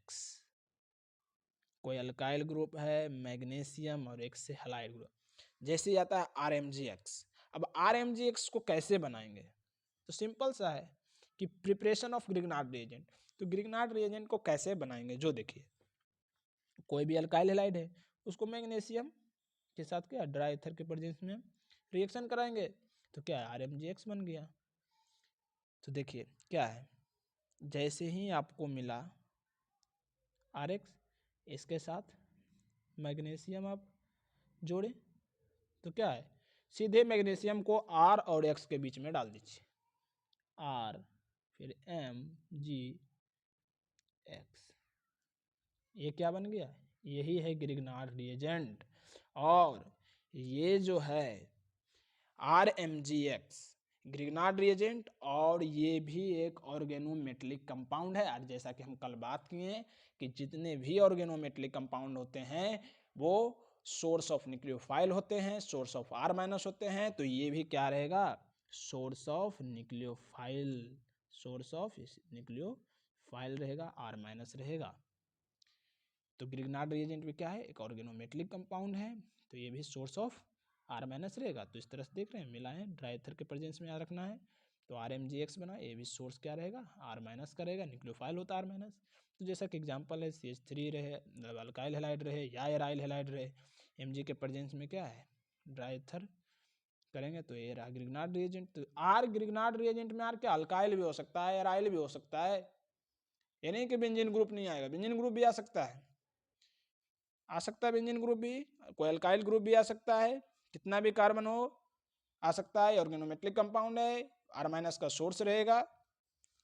कोई अल्काइल ग्रुप है, मैग्नीशियम और एक से हैलाइड ग्रुप, जैसे आता है RMgX। अब RMgX को कैसे बनाएंगे, तो सिंपल सा है कि प्रिपरेशन ऑफ ग्रिग्नार्ड रिएजेंट। तो ग्रिग्नार्ड रिएजेंट को कैसे बनाएंगे, जो देखिए कोई भी अल्काइल हैलाइड है, उसको मैग्नीशियम के साथ क्या ड्राई ईथर के प्रेजेंस में रिएक्शन कराएंगे, तो क्या है RMgX बन गया। तो देखिए क्या है, जैसे ही आपको मिला RX, इसके साथ मैग्नीशियम आप जोड़े, तो क्या है सीधे मैग्नीशियम को R और X के बीच में डाल दीजिए, R फिर MgX, ये क्या बन गया, यही है ग्रिग्नार्ड रिएजेंट। और ये जो है RMgX ग्रिग्नार्ड रिएजेंट, और ये भी एक ऑर्गेनोमेटेलिक कंपाउंड है। और जैसा कि हम कल बात किए कि जितने भी ऑर्गेनोमेटेलिक कंपाउंड होते हैं वो सोर्स ऑफ न्यूक्लियोफाइल होते हैं, सोर्स ऑफ R- होते हैं। तो ये भी क्या रहेगा, source of nucleophile, source of nucleophile रहेगा, R- रहेगा। तो ग्रिग्नार्ड रिएजेंट में क्या है, एक ऑर्गेनोमेटेलिक कंपाउंड है, तो ये भी सोर्स ऑफ R- रहेगा। तो इस तरह से देख रहे हैं, मिला है, ड्राई ईथर के प्रेजेंस में याद रखना है। तो RMgX बना, ये भी सोर्स क्या रहेगा, R- का रहेगा, न्यूक्लियोफाइल होता है R-। तो जैसा कि एग्जांपल है CH3 रहे, अल्काइल हैलाइड रहे या एराइल हैलाइड रहे, Mg के प्रेजेंस में क्या है ड्राई ईथर करेंगे, तो ये रहा ग्रिग्नार्ड रिएजेंट। तो ग्रिग्नार्ड रिएजेंट में क्या अल्काइल भी हो सकता है, एराइल भी हो सकता है, ये नहीं कि बेंजीन ग्रुप नहीं आएगा, बेंजीन ग्रुप भी आ सकता है, बेंजीन ग्रुप भी, कोई अल्काइल ग्रुप भी आ सकता है, कितना भी कार्बन हो आ सकता है, ऑर्गेनोमेटेलिक कंपाउंड है, R- का सोर्स रहेगा।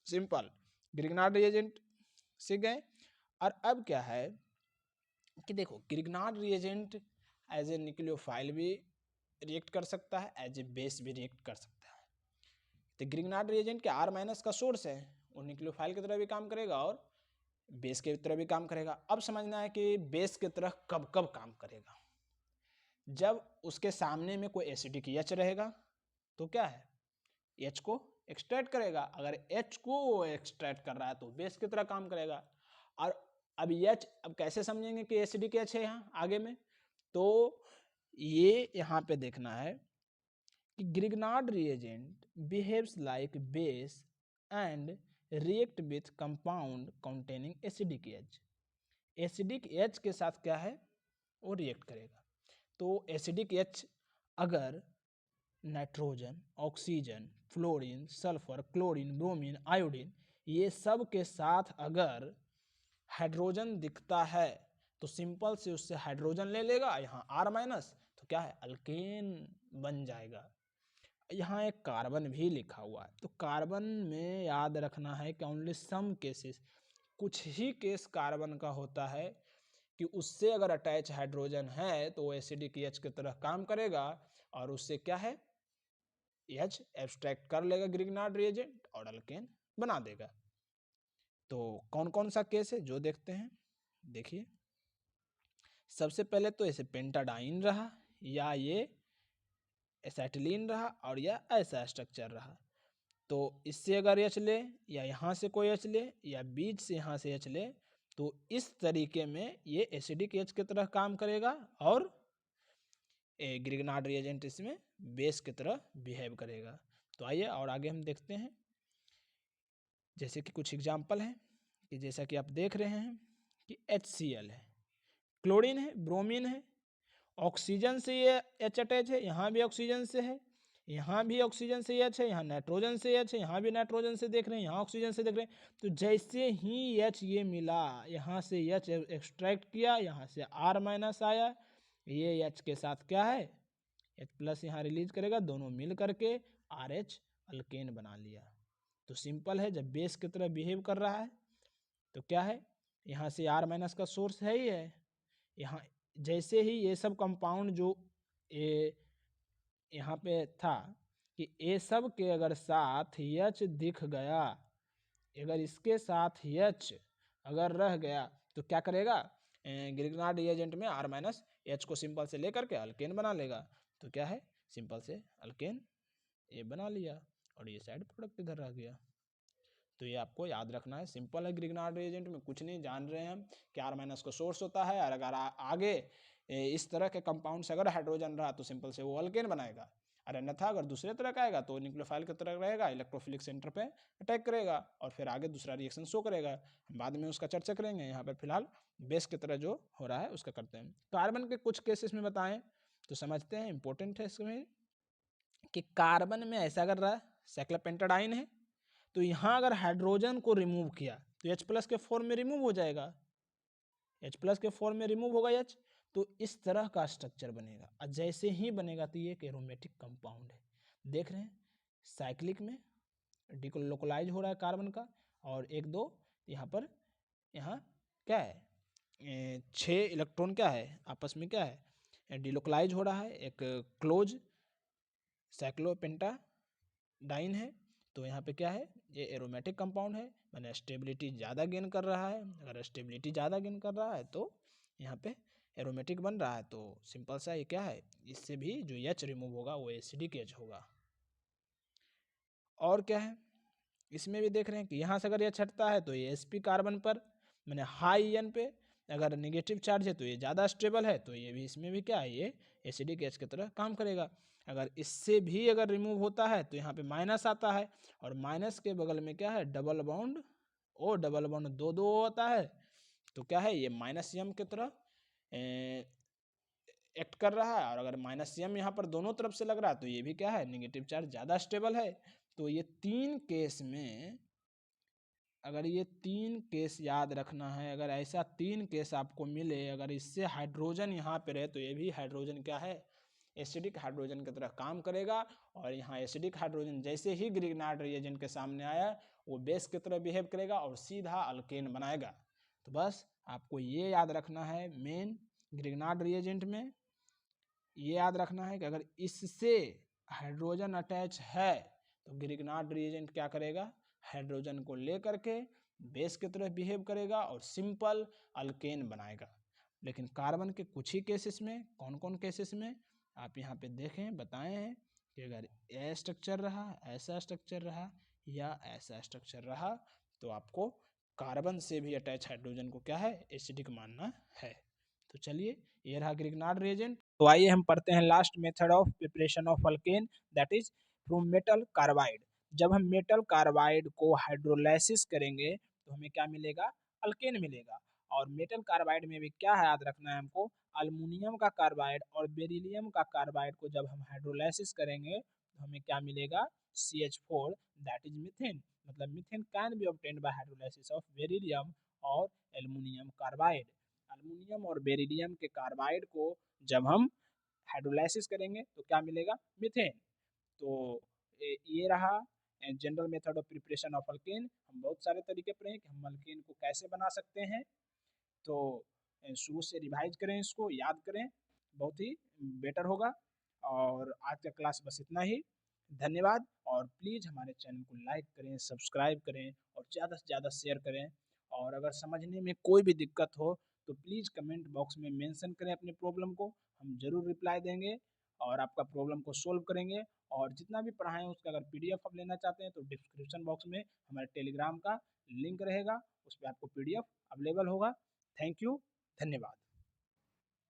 सिंपल ग्रिग्नार्ड रिएजेंट सीख गए। और अब क्या है कि देखो Grignard reagent as a nucleophile भी रिएक्ट कर सकता है, एज ए बेस भी रिएक्ट कर सकता है। तो ग्रिग्नार्ड रिएजेंट के R- का सोर्स है, वो न्यूक्लियोफाइल की तरह भी काम करेगा और बेस की तरह भी काम करेगा। अब समझना है कि बेस की तरह कब कब काम करेगा। जब उसके सामने में कोई एसिडिक H रहेगा तो क्या है, H को एक्सट्रैक्ट करेगा। अगर H को एक्सट्रैक्ट कर रहा है तो बेस की तरह काम करेगा। और अब H, अब कैसे समझेंगे कि एसिडिक H है यहाँ आगे में, तो ये यहाँ पे देखना है कि Grignard reagent behaves like base and react with compound containing acidic H। Acidic H के साथ क्या है, वो रिएक्ट करेगा। तो एसिडिक H अगर nitrogen, oxygen, fluorine, sulphur, chlorine, bromine, iodine, ये सब के साथ अगर हाइड्रोजन दिखता है तो सिंपल से उससे हाइड्रोजन ले लेगा, यहाँ R- तो क्या है, अल्केन बन जाएगा। यहाँ एक कार्बन भी लिखा हुआ है, तो कार्बन में याद रखना है कि ओनली सम केसेस, कुछ ही केस कार्बन का होता है कि उससे अगर अटैच हाइड्रोजन है तो वो एसिडिक H की तरह काम करेगा और उससे क्या है, H एब्स्ट्रैक्ट कर लेगा ग्रिग्नार्ड रिएजेंट और अल्केन बना देगा। तो कौन कौन सा केस है जो देखते हैं, देखिए सबसे पहले तो ऐसे पेंटाडाइन रहा, या ये एसिटिलीन रहा, और या ऐसा स्ट्रक्चर रहा। तो इससे अगर H ले, या यहाँ से कोई H ले, या बीच से यहाँ से H ले, तो इस तरीके में ये एसिडिक H की तरह काम करेगा और ग्रिग्नार्ड रिएजेंट इसमें बेस की तरह बिहेव करेगा। तो आइए और आगे हम देखते हैं, जैसे कि कुछ एग्जाम्पल हैं कि जैसा कि आप देख रहे हैं कि HCl है, क्लोरीन है, ब्रोमीन है, ऑक्सीजन से ये H अटैच है, यहाँ भी ऑक्सीजन से है, यहाँ भी ऑक्सीजन से H है, यहाँ नाइट्रोजन से H है, यहाँ भी नाइट्रोजन से देख रहे हैं, यहाँ ऑक्सीजन से देख रहे हैं। तो जैसे ही H ये मिला, यहाँ से H एक्सट्रैक्ट किया, यहाँ से R- आया, ये H के साथ क्या है, H+ यहाँ रिलीज करेगा, दोनों मिल करके RH अल्केन बना लिया। तो सिंपल है, जब बेस की तरह बिहेव कर रहा है तो क्या है, यहाँ से R- का सोर्स है ही है, यहाँ जैसे ही ये सब कंपाउंड जो यहाँ पे था कि ये सब के अगर साथ H दिख गया, अगर इसके साथ H अगर रह गया तो क्या करेगा, ग्रिग्नार्ड रिएजेंट में R- H को सिंपल से लेकर के अल्केन बना लेगा। तो क्या है, सिंपल से अल्केन ये बना लिया और ये साइड प्रोडक्ट इधर रह गया। तो ये आपको याद रखना है, सिंपल है, ग्रिग्नार्ड रिएजेंट में कुछ नहीं, जान रहे हैं हम कि R- का सोर्स होता है, और अगर आगे इस तरह के कंपाउंड से अगर हाइड्रोजन रहा तो सिंपल से वो अल्केन बनाएगा, और अन्यथा अगर दूसरे तरह का आएगा तो न्यूक्लियोफाइल की तरह रहेगा, इलेक्ट्रोफिलिक सेंटर पे अटैक करेगा और फिर आगे दूसरा रिएक्शन शो करेगा। हम बाद में उसका चर्चा करेंगे, यहाँ पर फिलहाल बेस की तरह जो हो रहा है उसका करते हैं। कार्बन के कुछ केसेस में बताएं तो समझते हैं, इंपॉर्टेंट है इसमें कि कार्बन में ऐसा कर रहा है, साइक्लोपेंटाडाइन है, तो यहाँ अगर हाइड्रोजन को रिमूव किया तो H+ के फॉर्म में रिमूव हो जाएगा, H+ के फॉर्म में रिमूव होगा H, तो इस तरह का स्ट्रक्चर बनेगा। और जैसे ही बनेगा तो ये एक एरोमेटिक कंपाउंड है, देख रहे हैं साइक्लिक में डिलोकलाइज हो रहा है कार्बन का, और 1 2 यहाँ पर, यहाँ क्या है, 6 इलेक्ट्रॉन क्या है आपस में क्या है, डिलोकलाइज हो रहा है, एक क्लोज साइक्लोपेंटाडाइन है। तो यहाँ पे क्या है, ये एरोमेटिक कंपाउंड है, मैंने स्टेबिलिटी ज़्यादा गेन कर रहा है। अगर स्टेबिलिटी ज़्यादा गेन कर रहा है तो यहाँ पे एरोमेटिक बन रहा है, तो सिंपल सा ये क्या है, इससे भी जो H रिमूव होगा वो एसिडिक H होगा। और क्या है, इसमें भी देख रहे हैं कि यहाँ से अगर H हटता है तो ये sp कार्बन पर, मैंने हाई N पे अगर नेगेटिव चार्ज है तो ये ज़्यादा स्टेबल है, तो ये भी इसमें भी क्या है, ये एसिडिक H की तरह काम करेगा। अगर इससे भी अगर रिमूव होता है तो यहाँ पे माइनस आता है, और माइनस के बगल में क्या है, double bond O, double bond 2 होता है, तो क्या है, ये -M की तरह एक्ट कर रहा है। और अगर -M यहाँ पर दोनों तरफ से लग रहा है तो ये भी क्या है, नेगेटिव चार्ज ज़्यादा स्टेबल है। तो ये 3 केस में, अगर ये 3 केस याद रखना है, अगर ऐसा 3 केस आपको मिले, अगर इससे हाइड्रोजन यहाँ पे रहे तो ये भी हाइड्रोजन क्या है, एसिडिक हाइड्रोजन की तरह काम करेगा। और यहाँ एसिडिक हाइड्रोजन जैसे ही ग्रिग्नार्ड रिएजेंट के सामने आया वो बेस की तरह बिहेव करेगा और सीधा अल्केन बनाएगा। तो बस आपको ये याद रखना है, मेन ग्रिग्नार्ड रिएजेंट में ये याद रखना है कि अगर इससे हाइड्रोजन अटैच है तो ग्रिग्नार्ड रिएजेंट क्या करेगा, हाइड्रोजन को लेकर के बेस की तरह बिहेव करेगा और सिंपल अल्केन बनाएगा। लेकिन कार्बन के कुछ ही केसेस में, कौन कौन केसेस में आप यहाँ पे देखें, बताए हैं कि अगर ये स्ट्रक्चर रहा, ऐसा स्ट्रक्चर रहा या ऐसा स्ट्रक्चर रहा तो आपको कार्बन से भी अटैच हाइड्रोजन को क्या है, एसिडिक मानना है। तो चलिए, ये रहा ग्रिग्नार्ड रिएजेंट। तो आइए हम पढ़ते हैं last method of preparation of alkane, that is from metal carbide. जब हम मेटल कार्बाइड को हाइड्रोलाइसिस करेंगे तो हमें क्या मिलेगा, अल्केन मिलेगा। और मेटल कार्बाइड में भी क्या है, याद रखना है हमको, अल्मुनियम का कार्बाइड और बेरिलियम का कार्बाइड को जब हम हाइड्रोलाइसिस करेंगे तो हमें क्या मिलेगा, CH4, दैट इज मीथेन। मतलब methane can be obtained by hydrolysis of beryllium और एल्युमिनियम कार्बाइड। अल्मुनियम और बेरिलियम के कार्बाइड को जब हम हाइड्रोलाइसिस करेंगे तो क्या मिलेगा, मीथेन। तो ये रहा general method of preparation of alkane. हम बहुत सारे तरीके पढ़े कि हम अल्केन को कैसे बना सकते हैं। तो शुरू से रिवाइज करें, इसको याद करें, बहुत ही बेटर होगा। और आज का क्लास बस इतना ही। धन्यवाद। और प्लीज़ हमारे चैनल को लाइक करें, सब्सक्राइब करें और ज़्यादा से ज़्यादा शेयर करें। और अगर समझने में कोई भी दिक्कत हो तो प्लीज़ कमेंट बॉक्स में मेंशन करें अपने प्रॉब्लम को, हम ज़रूर रिप्लाई देंगे और आपका प्रॉब्लम को सोल्व करेंगे। और जितना भी पढ़ाएं उसका अगर PDF आप लेना चाहते हैं तो डिस्क्रिप्शन बॉक्स में हमारे टेलीग्राम का लिंक रहेगा, उस पर आपको PDF अवेलेबल होगा। थैंक यू, धन्यवाद।